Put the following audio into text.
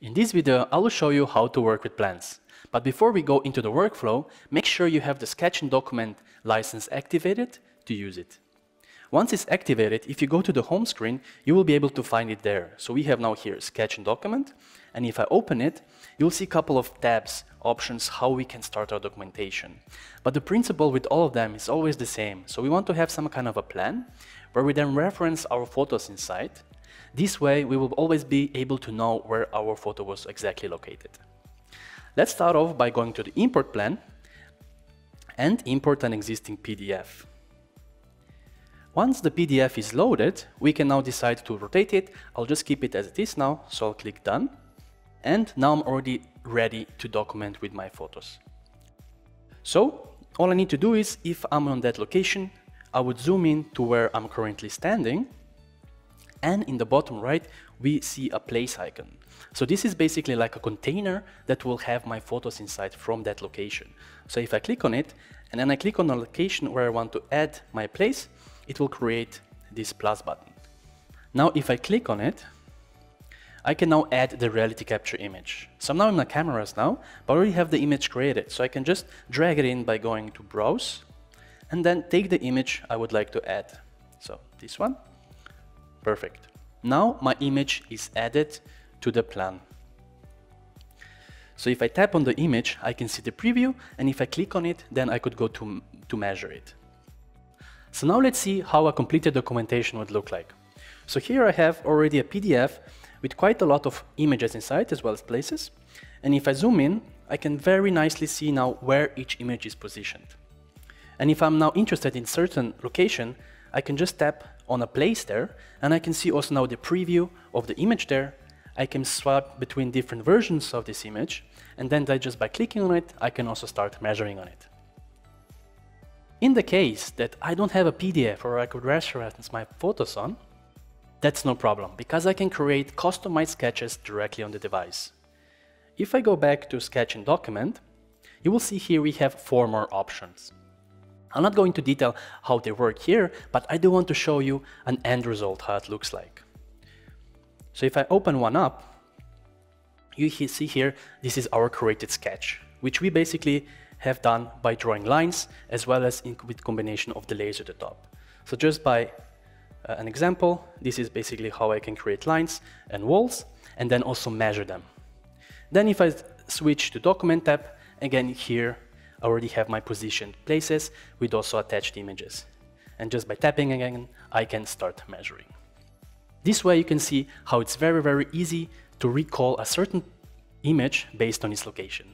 In this video, I will show you how to work with plans. But before we go into the workflow, make sure you have the Sketch and Document license activated to use it. Once it's activated, if you go to the home screen, you will be able to find it there. So we have now here Sketch and Document, and if I open it, you'll see a couple of tabs, options, how we can start our documentation. But the principle with all of them is always the same. So we want to have some kind of a plan, where we then reference our photos inside. This way, we will always be able to know where our photo was exactly located. Let's start off by going to the import plan and import an existing PDF. Once the PDF is loaded, we can now decide to rotate it. I'll just keep it as it is now, so I'll click Done. And now I'm already ready to document with my photos. So all I need to do is, if I'm on that location, I would zoom in to where I'm currently standing. And in the bottom right, we see a place icon. So this is basically like a container that will have my photos inside from that location. So if I click on it, and then I click on the location where I want to add my place, it will create this plus button. Now if I click on it, I can now add the reality capture image. So I'm now in my cameras now, but I already have the image created. So I can just drag it in by going to Browse, and then take the image I would like to add. So this one. Perfect. Now my image is added to the plan. So if I tap on the image, I can see the preview, and if I click on it, then I could go to measure it. So now let's see how a completed documentation would look like. So here I have already a PDF with quite a lot of images inside as well as places. And if I zoom in, I can very nicely see now where each image is positioned. And if I'm now interested in certain location, I can just tap on a place there, and I can see also now the preview of the image there. I can swap between different versions of this image, and then just by clicking on it, I can also start measuring on it. In the case that I don't have a PDF or I could reference my photos on, that's no problem, because I can create customized sketches directly on the device. If I go back to Sketch and Document, you will see here we have 4 more options. I'm not going to detail how they work here, but I do want to show you an end result, how it looks like. So if I open one up, you see here, this is our created sketch, which we basically have done by drawing lines as well as with combination of the layers at the top. So just by an example, this is basically how I can create lines and walls and then also measure them. Then if I switch to Document tab, again here, I already have my positioned places with also attached images. And just by tapping again, I can start measuring. This way you can see how it's very, very easy to recall a certain image based on its location.